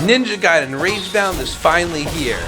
Ninja Gaiden Ragebound is finally here.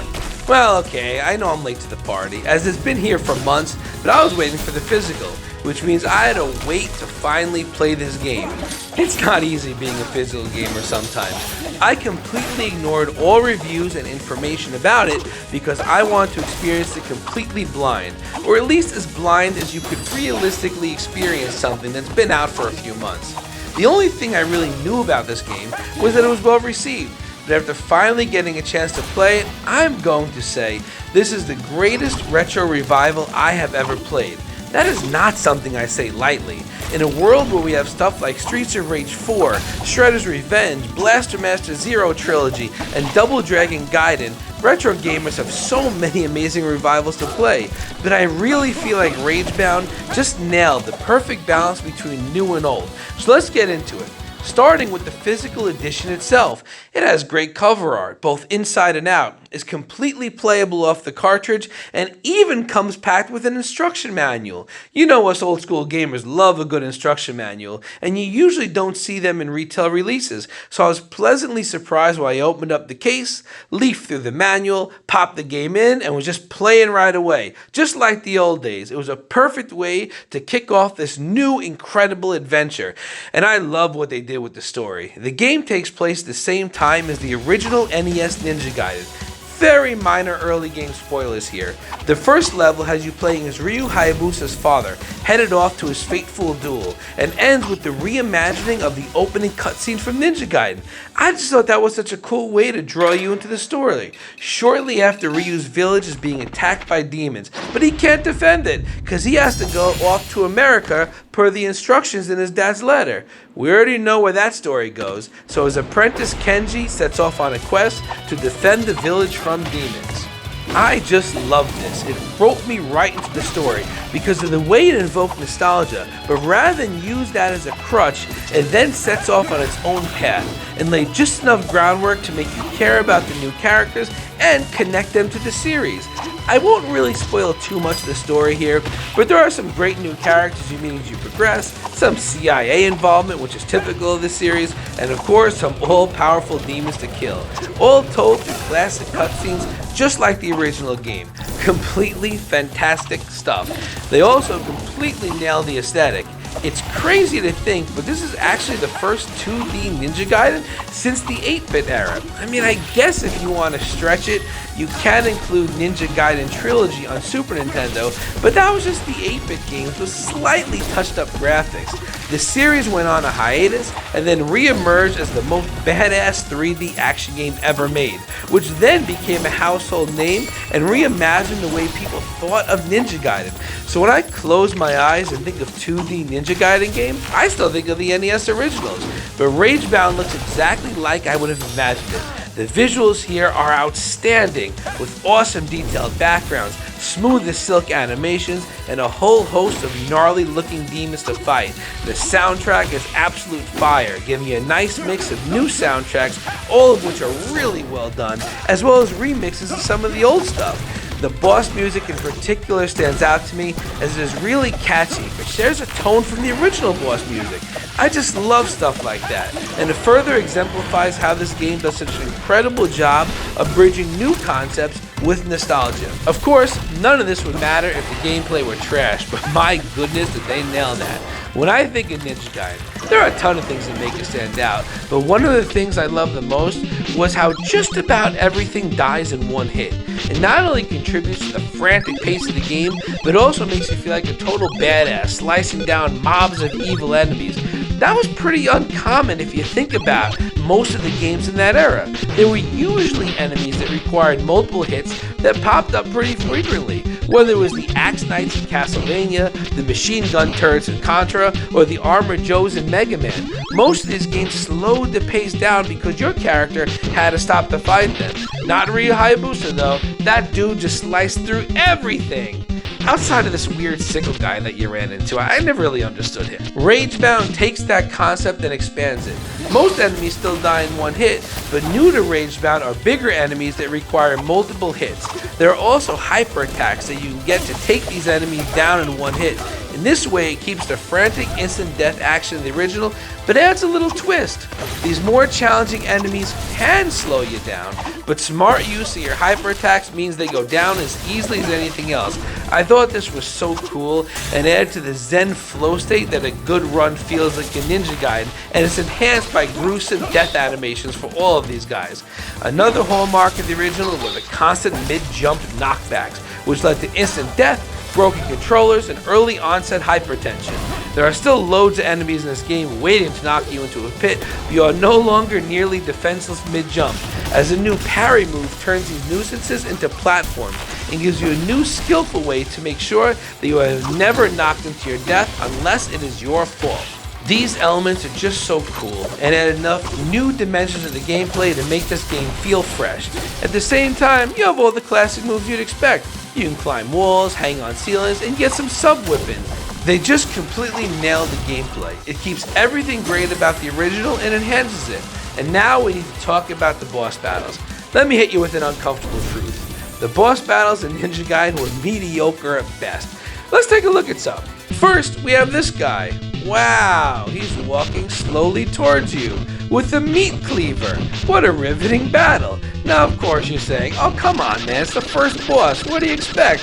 Well, okay, I know I'm late to the party, as it's been here for months, but I was waiting for the physical, which means I had to wait to finally play this game. It's not easy being a physical gamer sometimes. I completely ignored all reviews and information about it because I want to experience it completely blind, or at least as blind as you could realistically experience something that's been out for a few months. The only thing I really knew about this game was that it was well received. But after finally getting a chance to play it, I'm going to say this is the greatest retro revival I have ever played. That is not something I say lightly. In a world where we have stuff like Streets of Rage 4, Shredder's Revenge, Blaster Master Zero Trilogy, and Double Dragon Gaiden, retro gamers have so many amazing revivals to play, but I really feel like Ragebound just nailed the perfect balance between new and old. So let's get into it. Starting with the physical edition itself, it has great cover art, both inside and out, is completely playable off the cartridge, and even comes packed with an instruction manual. You know us old school gamers love a good instruction manual, and you usually don't see them in retail releases, so I was pleasantly surprised when I opened up the case, leafed through the manual, popped the game in, and was just playing right away. Just like the old days, it was a perfect way to kick off this new incredible adventure, and I love what they did with the story. The game takes place at the same time as the original NES Ninja Gaiden. Very minor early game spoilers here. The first level has you playing as Ryu Hayabusa's father, headed off to his fateful duel, and ends with the reimagining of the opening cutscene from Ninja Gaiden. I just thought that was such a cool way to draw you into the story. Shortly after, Ryu's village is being attacked by demons, but he can't defend it, because he has to go off to America per the instructions in his dad's letter. We already know where that story goes, so his apprentice Kenji sets off on a quest to defend the village from demons. I just love this. It roped me right into the story because of the way it invoked nostalgia, but rather than use that as a crutch, it then sets off on its own path and laid just enough groundwork to make you care about the new characters and connect them to the series. I won't really spoil too much of the story here, but there are some great new characters you meet as you progress, some CIA involvement, which is typical of the series, and of course some all-powerful demons to kill. All told through classic cutscenes, just like the original game. Completely fantastic stuff. They also completely nailed the aesthetic. It's crazy to think, but this is actually the first 2D Ninja Gaiden since the 8-bit era. I mean, I guess if you want to stretch it, you can include Ninja Gaiden Trilogy on Super Nintendo, but that was just the 8-bit games with slightly touched up graphics. The series went on a hiatus and then re-emerged as the most badass 3D action game ever made, which then became a household name and reimagined the way people thought of Ninja Gaiden. So when I close my eyes and think of 2D Ninja Gaiden game, I still think of the NES originals, but Ragebound looks exactly like I would have imagined it. The visuals here are outstanding, with awesome detailed backgrounds, smooth as silk animations, and a whole host of gnarly looking demons to fight. The soundtrack is absolute fire, giving you a nice mix of new soundtracks, all of which are really well done, as well as remixes of some of the old stuff. The boss music in particular stands out to me as it is really catchy, but shares a tone from the original boss music. I just love stuff like that, and it further exemplifies how this game does such an incredible job of bridging new concepts with nostalgia. Of course, none of this would matter if the gameplay were trash, but my goodness did they nail that. When I think of Ninja Gaiden, there are a ton of things that make it stand out, but one of the things I love the most was how just about everything dies in one hit. It not only contributes to the frantic pace of the game, but also makes you feel like a total badass, slicing down mobs of evil enemies. That was pretty uncommon if you think about most of the games in that era. There were usually enemies that required multiple hits that popped up pretty frequently, whether it was the Axe Knights in Castlevania, the machine gun turrets in Contra, or the Armored Joes in Mega Man. Most of these games slowed the pace down because your character had to stop to fight them. Not Ryu Hayabusa though, that dude just sliced through everything. Outside of this weird sickle guy that you ran into, I never really understood him. Ragebound takes that concept and expands it. Most enemies still die in one hit, but new to Ragebound are bigger enemies that require multiple hits. There are also hyper attacks that you can get to take these enemies down in one hit. In this way, it keeps the frantic instant death action in the original, but adds a little twist. These more challenging enemies can slow you down, but smart use of your hyper attacks means they go down as easily as anything else. I thought this was so cool and added to the zen flow state that a good run feels like a Ninja Gaiden, and it's enhanced by gruesome death animations for all of these guys. Another hallmark of the original were the constant mid-jump knockbacks, which led to instant death, broken controllers, and early onset hypertension. There are still loads of enemies in this game waiting to knock you into a pit, but you are no longer nearly defenseless mid-jump, as a new parry move turns these nuisances into platforms and gives you a new skillful way to make sure that you are never knocked into your death unless it is your fault. These elements are just so cool and add enough new dimensions of the gameplay to make this game feel fresh. At the same time, you have all the classic moves you'd expect. You can climb walls, hang on ceilings, and get some sub-whipping. They just completely nailed the gameplay. It keeps everything great about the original and enhances it. And now we need to talk about the boss battles. Let me hit you with an uncomfortable truth. The boss battles in Ninja Gaiden were mediocre at best. Let's take a look at some. First, we have this guy. Wow, he's walking slowly towards you with a meat cleaver. What a riveting battle. Now, of course, you're saying, oh, come on, man, it's the first boss. What do you expect?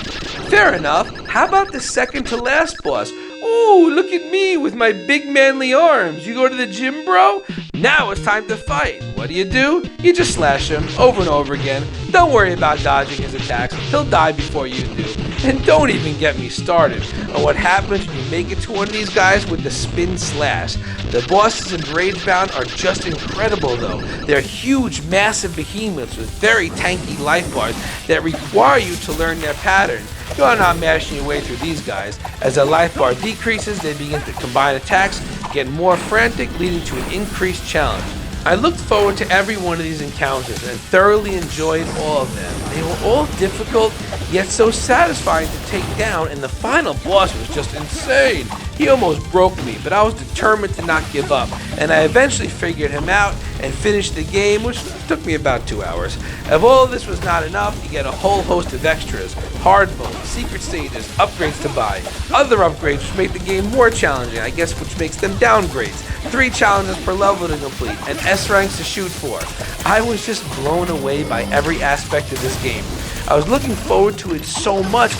Fair enough. How about the second to last boss? Ooh, look at me with my big manly arms. You go to the gym, bro? Now it's time to fight. What do? You just slash him over and over again. Don't worry about dodging his attacks. He'll die before you do. And don't even get me started on what happens when you make it to one of these guys with the spin slash. The bosses in Ragebound are just incredible though. They're huge, massive behemoths with very tanky life bars that require you to learn their pattern. You are not mashing your way through these guys. As their life bar decreases, they begin to combine attacks, get more frantic, leading to an increased challenge. I looked forward to every one of these encounters and thoroughly enjoyed all of them. They were all difficult, yet so satisfying to take down, and the final boss was just insane. He almost broke me, but I was determined to not give up, and I eventually figured him out and finished the game, which took me about 2 hours. If all of this was not enough, you get a whole host of extras, hard mode, secret stages, upgrades to buy, other upgrades which make the game more challenging, I guess which makes them downgrades, 3 challenges per level to complete, and S ranks to shoot for. I was just blown away by every aspect of this game. I was looking forward to it so much.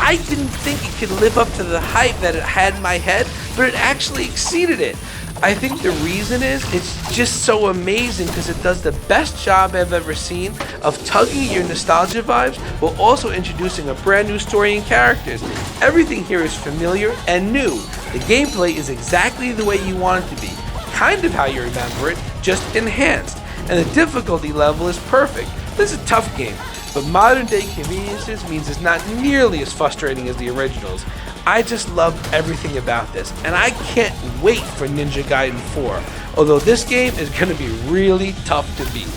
I didn't think it could live up to the hype that it had in my head, but it actually exceeded it. I think the reason is it's just so amazing because it does the best job I've ever seen of tugging at your nostalgia vibes while also introducing a brand new story and characters. Everything here is familiar and new. The gameplay is exactly the way you want it to be, kind of how you remember it, just enhanced. And the difficulty level is perfect. This is a tough game, but modern day conveniences means it's not nearly as frustrating as the originals. I just love everything about this, and I can't wait for Ninja Gaiden 4, although this game is going to be really tough to beat.